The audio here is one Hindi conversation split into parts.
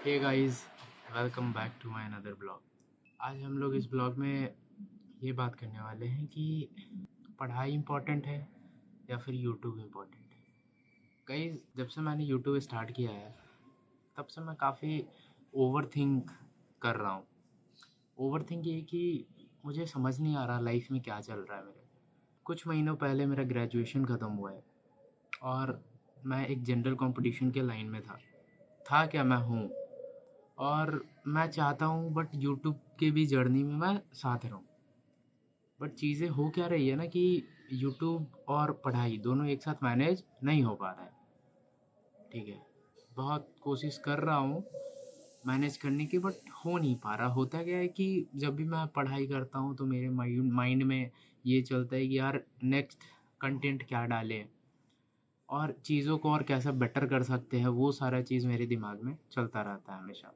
Hey guys, welcome back to my another blog. आज हम लोग इस ब्लॉग में ये बात करने वाले हैं कि पढ़ाई इम्पोर्टेंट है या फिर यूट्यूब इम्पोर्टेंट है। गाइस, जब से मैंने यूट्यूब स्टार्ट किया है तब से मैं काफ़ी ओवर थिंक कर रहा हूँ। ओवर थिंक ये कि मुझे समझ नहीं आ रहा लाइफ में क्या चल रहा है मेरे। कुछ महीनों पहले मेरा ग्रेजुएशन ख़त्म हुआ है और मैं एक जनरल कंपटीशन के लाइन में था क्या मैं हूँ। और मैं चाहता हूँ बट यूट्यूब के भी जर्नी में मैं साथ रहूँ। बट चीज़ें हो क्या रही है ना कि यूट्यूब और पढ़ाई दोनों एक साथ मैनेज नहीं हो पा रहा है। ठीक है, बहुत कोशिश कर रहा हूँ मैनेज करने की बट हो नहीं पा रहा। होता क्या है कि जब भी मैं पढ़ाई करता हूँ तो मेरे माइंड में ये चलता है कि यार नेक्स्ट कंटेंट क्या डालें और चीज़ों को और कैसा बेटर कर सकते हैं, वो सारा चीज़ मेरे दिमाग में चलता रहता है हमेशा।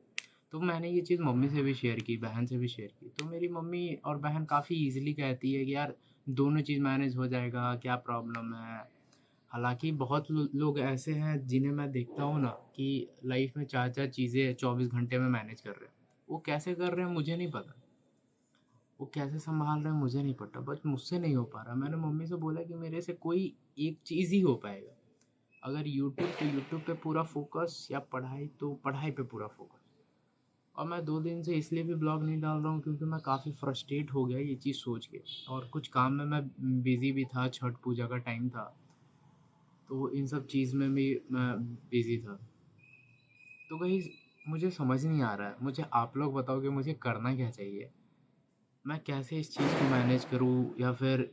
तो मैंने ये चीज़ मम्मी से भी शेयर की, बहन से भी शेयर की, तो मेरी मम्मी और बहन काफ़ी ईज़िली कहती है कि यार दोनों चीज़ मैनेज हो जाएगा, क्या प्रॉब्लम है। हालाँकि बहुत लोग ऐसे हैं जिन्हें मैं देखता हूँ ना कि लाइफ़ में 4-4 चीज़ें 24 घंटे में मैनेज कर रहे हैं। वो कैसे कर रहे हैं मुझे नहीं पता, वो कैसे सँभाल रहे हैं मुझे नहीं पता, बट मुझसे नहीं हो पा रहा। मैंने मम्मी से बोला कि मेरे से कोई एक चीज़ ही हो पाएगा। अगर यूट्यूब तो यूट्यूब पे पूरा फ़ोकस या पढ़ाई तो पढ़ाई पे पूरा फ़ोकस। और मैं 2 दिन से इसलिए भी ब्लॉग नहीं डाल रहा हूँ क्योंकि मैं काफ़ी फ्रस्ट्रेट हो गया ये चीज़ सोच के। और कुछ काम में मैं बिज़ी भी था, छठ पूजा का टाइम था, तो इन सब चीज़ में भी मैं बिज़ी था। तो गाइस, मुझे समझ नहीं आ रहा है, मुझे आप लोग बताओ कि मुझे करना क्या चाहिए? मैं कैसे इस चीज़ को मैनेज करूँ या फिर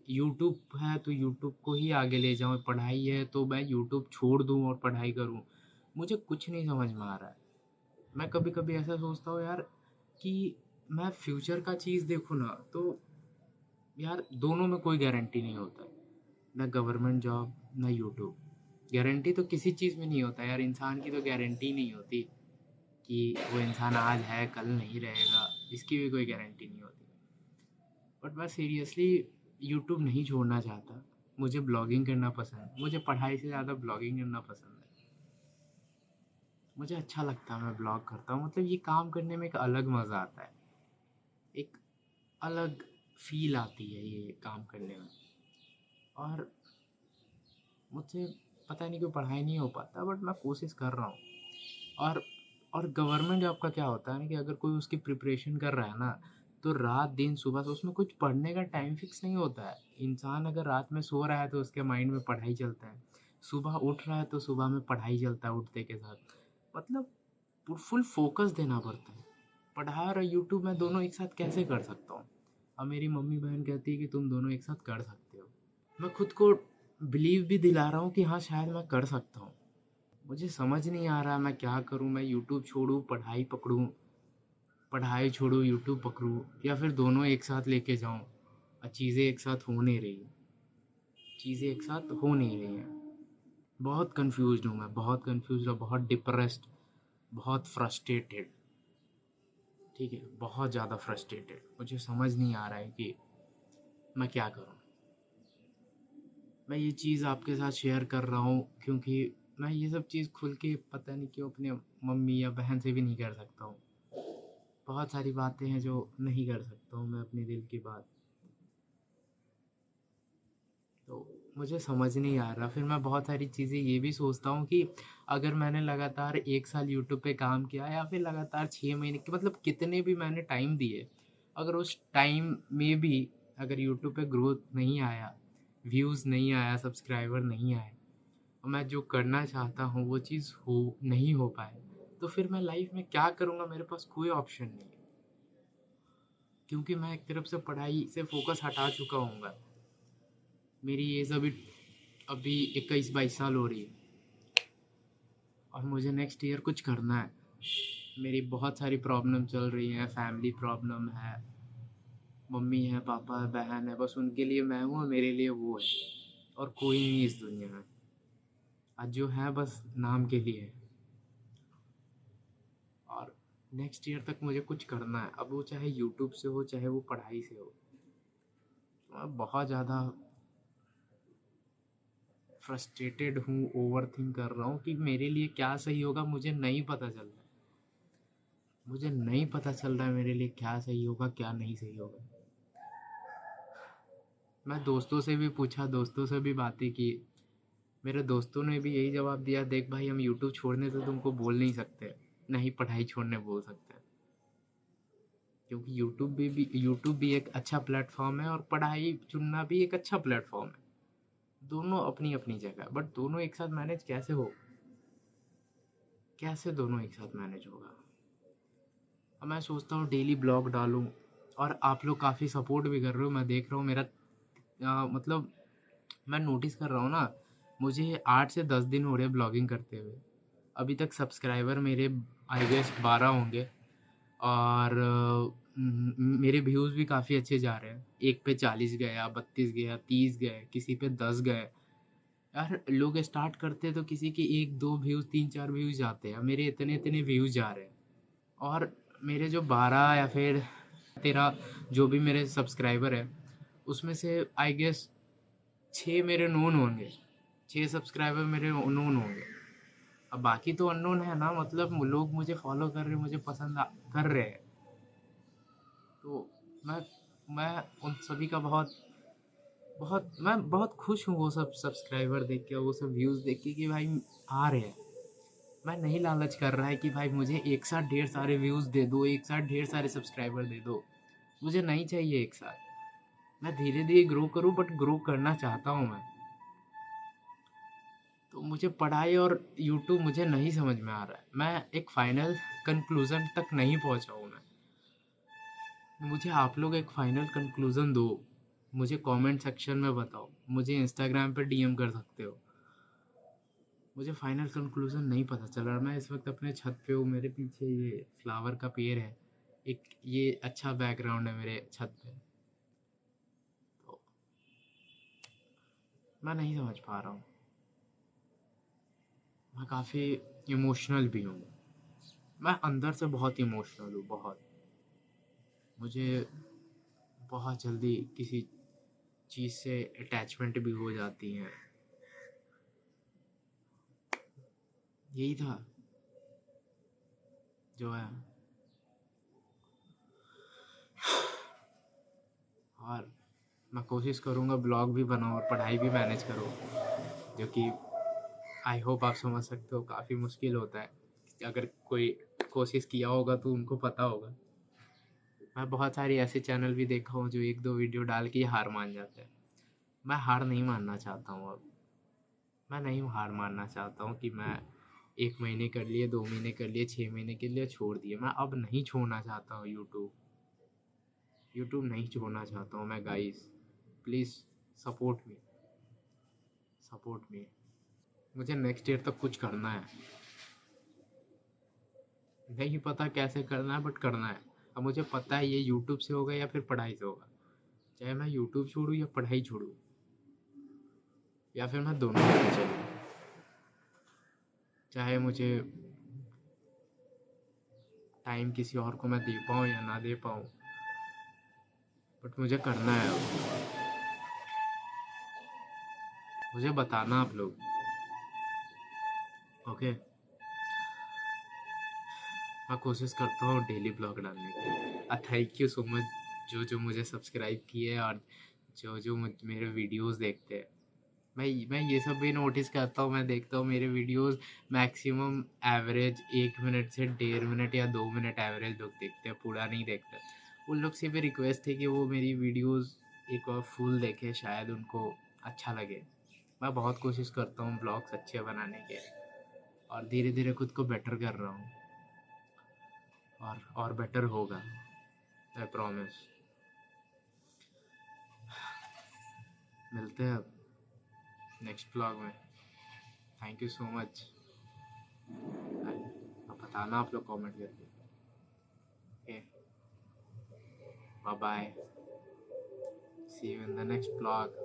यूट्यूब है तो यूट्यूब को ही आगे ले जाऊँ, पढ़ाई है तो मैं यूट्यूब छोड़ दूँ और पढ़ाई करूँ? मुझे कुछ नहीं समझ में आ रहा है। मैं कभी-कभी ऐसा सोचता हूँ यार कि मैं फ्यूचर का चीज़ देखूँ ना तो यार दोनों में कोई गारंटी नहीं होता है। ना गवर्नमेंट जॉब, ना यूट्यूब। गारंटी तो किसी चीज़ में नहीं होता यार, इंसान की तो गारंटी नहीं होती कि वो इंसान आज है, कल नहीं रहेगा, इसकी भी कोई गारंटी नहीं होती। बट मैं सीरियसली यूट्यूब नहीं छोड़ना चाहता। मुझे ब्लॉगिंग करना पसंद है, मुझे पढ़ाई से ज़्यादा ब्लॉगिंग करना पसंद है। मुझे अच्छा लगता है, मैं ब्लॉग करता हूँ, मतलब ये काम करने में एक अलग मज़ा आता है, एक अलग फ़ील आती है ये काम करने में। और मुझसे पता नहीं क्यों पढ़ाई नहीं हो पाता बट मैं कोशिश कर रहा हूँ। और गवर्नमेंट जॉब का क्या होता है ना कि अगर कोई उसकी प्रिपरेशन कर रहा है ना, तो रात दिन सुबह से उसमें कुछ पढ़ने का टाइम फिक्स नहीं होता है। इंसान अगर रात में सो रहा है तो उसके माइंड में पढ़ाई चलता है, सुबह उठ रहा है तो सुबह में पढ़ाई चलता है उठते के साथ। मतलब फुल फोकस देना पड़ता है। पढ़ाई और यूट्यूब में दोनों एक साथ कैसे कर सकता हूँ? अब मेरी मम्मी बहन कहती है कि तुम दोनों एक साथ कर सकते हो। मैं खुद को बिलीव भी दिला रहा हूँ कि हाँ शायद मैं कर सकता हूँ। मुझे समझ नहीं आ रहा मैं क्या करूँ? मैं यूट्यूब छोड़ूँ, पढ़ाई पकड़ूँ, पढ़ाई छोड़ूँ, यूट्यूब पकड़ूँ, या फिर दोनों एक साथ लेके जाऊँ? चीज़ें एक साथ हो नहीं रही, चीज़ें एक साथ हो नहीं रही हैं। बहुत कन्फ्यूज़्ड हूँ मैं, बहुत कन्फ्यूज़्ड और बहुत डिप्रेस्ड, बहुत फ्रस्ट्रेटेड। ठीक है, बहुत ज़्यादा फ्रस्ट्रेटेड। मुझे समझ नहीं आ रहा है कि मैं क्या करूँ? मैं ये चीज़ आपके साथ शेयर कर रहा हूँ क्योंकि मैं ये सब चीज़ खुल के पता नहीं क्यों अपने मम्मी या बहन से भी नहीं कर सकता हूँ। बहुत सारी बातें हैं जो नहीं कर सकता हूँ मैं अपने दिल की बात। तो मुझे समझ नहीं आ रहा। फिर मैं बहुत सारी चीज़ें ये भी सोचता हूँ कि अगर मैंने लगातार 1 साल यूट्यूब पे काम किया या फिर लगातार 6 महीने के मतलब कितने भी मैंने टाइम दिए, अगर उस टाइम में भी अगर यूट्यूब पे ग्रोथ नहीं आया, व्यूज़ नहीं आया, सब्सक्राइबर नहीं आए और मैं जो करना चाहता हूँ वो चीज़ हो नहीं हो पाए, तो फिर मैं लाइफ़ में क्या करूँगा? मेरे पास कोई ऑप्शन नहीं है। क्योंकि मैं एक तरफ से पढ़ाई से फ़ोकस हटा चुका हूँगा। मेरी एज अभी 21-22 साल हो रही है और मुझे नेक्स्ट ईयर कुछ करना है। मेरी बहुत सारी प्रॉब्लम चल रही हैं, फैमिली प्रॉब्लम है, मम्मी है, पापा है, बहन है, बस उनके लिए मैं हूँ और मेरे लिए वो है और कोई नहीं इस दुनिया में। आज जो है बस नाम के लिए है। और नेक्स्ट ईयर तक मुझे कुछ करना है, अब वो चाहे यूट्यूब से हो, चाहे वो पढ़ाई से हो। मैं बहुत ज़्यादा फ्रस्ट्रेटेड हूँ, ओवरथिंक कर रहा हूँ कि मेरे लिए क्या सही होगा मुझे नहीं पता चल रहा है। मुझे नहीं पता चल रहा है मेरे लिए क्या सही होगा क्या नहीं सही होगा। मैं दोस्तों से भी पूछा, दोस्तों से भी बातें की। मेरे दोस्तों ने भी यही जवाब दिया, देख भाई हम यूट्यूब छोड़ने तो तुमको बोल नहीं सकते, नहीं पढ़ाई छोड़ने बोल सकते हैं। क्योंकि यूट्यूब भी एक अच्छा प्लेटफॉर्म है और पढ़ाई चुनना भी एक अच्छा प्लेटफॉर्म है। दोनों अपनी अपनी जगह, बट दोनों एक साथ मैनेज कैसे हो, कैसे दोनों एक साथ मैनेज होगा। अब मैं सोचता हूँ डेली ब्लॉग डालूँ, और आप लोग काफ़ी सपोर्ट भी कर रहे हो, मैं देख रहा हूँ मेरा मतलब मैं नोटिस कर रहा हूँ ना, मुझे 8 से 10 दिन हो रहे ब्लॉगिंग करते हुए। अभी तक सब्सक्राइबर मेरे आई गेस 12 होंगे, और मेरे व्यूज़ भी काफ़ी अच्छे जा रहे हैं। एक पे 40 गया, 32 गया, 30 गए, किसी पे 10 गए। यार लोग स्टार्ट करते तो किसी के 1-2 व्यूज़, 3-4 व्यूज़ जाते हैं, मेरे इतने इतने व्यूज़ जा रहे हैं। और मेरे जो 12 या फिर 13 जो भी मेरे सब्सक्राइबर है, उसमें से आई गेस 6 मेरे नोन होंगे, 6 सब्सक्राइबर मेरे नोन होंगे। अब बाकी तो अननोन है ना, मतलब लोग मुझे फॉलो कर रहे हैं, मुझे कर रहे हैं। तो मैं मैं उन सभी का बहुत बहुत मैं बहुत खुश हूँ, वो सब सब्सक्राइबर देख के, वो सब व्यूज़ देख के कि भाई आ रहे हैं। मैं नहीं लालच कर रहा है कि भाई मुझे एक साथ ढेर सारे व्यूज़ दे दो, एक साथ ढेर सारे सब्सक्राइबर दे दो। मुझे नहीं चाहिए एक साथ। मैं धीरे धीरे ग्रो करूँ, बट ग्रो करना चाहता हूँ मैं। तो मुझे पढ़ाई और यूट्यूब मुझे नहीं समझ में आ रहा है, मैं एक फाइनल कंक्लूज़न तक नहीं पहुँचा हूँ मैं। मुझे आप लोग एक फाइनल कंक्लूज़न दो, मुझे कमेंट सेक्शन में बताओ, मुझे इंस्टाग्राम पे डीएम कर सकते हो। मुझे फाइनल कंक्लूज़न नहीं पता चल रहा। मैं इस वक्त अपने छत पे हूँ, मेरे पीछे ये फ्लावर का पेड़ है, एक ये अच्छा बैकग्राउंड है मेरे छत पे। तो मैं नहीं समझ पा रहा हूँ, मैं काफ़ी इमोशनल भी हूँ। मैं अंदर से बहुत इमोशनल हूँ, बहुत। मुझे बहुत जल्दी किसी चीज़ से अटैचमेंट भी हो जाती है। यही था जो है। और मैं कोशिश करूँगा ब्लॉग भी बनाऊँ और पढ़ाई भी मैनेज करूँ, जो कि आई होप आप समझ सकते हो काफ़ी मुश्किल होता है। अगर कोई कोशिश किया होगा तो उनको पता होगा। मैं बहुत सारी ऐसे चैनल भी देखा हूँ जो 1-2 वीडियो डाल के हार मान जाते हैं। मैं हार नहीं मानना चाहता हूँ अब। मैं नहीं हार मानना चाहता हूँ कि मैं 1 महीने कर लिए, 2 महीने कर लिए, 6 महीने के लिए छोड़ दिए। मैं अब नहीं छोड़ना चाहता हूँ यूट्यूब। यूट्यूब नहीं छोड़ना चाहता हूँ मैं guys. Please support me, support me. मुझे नेक्स्ट ईयर तक कुछ करना है। नहीं पता कैसे करना है, बट करना है। अब मुझे पता है ये यूट्यूब से होगा या फिर पढ़ाई से होगा। चाहे मैं यूट्यूब छोड़ूँ या पढ़ाई छोड़ूँ, या फिर मैं दोनों लेके चलूँ। चाहे मुझे टाइम किसी और को मैं दे पाऊँ या ना दे पाऊँ, बट मुझे करना है अब। मुझे बताना आप लोग, ओके। मैं कोशिश करता हूँ डेली ब्लॉग डालने की। थैंक यू सो मच जो जो मुझे सब्सक्राइब किए और जो जो मेरे वीडियोस देखते हैं। मैं ये सब भी नोटिस करता हूँ, मैं देखता हूँ मेरे वीडियोस मैक्सिमम एवरेज 1 मिनट से 1.5 मिनट या 2 मिनट एवरेज लोग देखते हैं, पूरा नहीं देखते। उन लोग से भी रिक्वेस्ट है कि वो मेरी वीडियोस एक बार फुल देखे, शायद उनको अच्छा लगे। मैं बहुत कोशिश करता हूँ ब्लॉग्स अच्छे बनाने के, और धीरे धीरे खुद को बेटर कर रहा हूँ, और बेटर होगा, आई प्रॉमिस। मिलते हैं अब नेक्स्ट ब्लॉग में। Thank you so much. अब बताना आप लोग कमेंट करके, okay. Bye bye, see you in the next blog.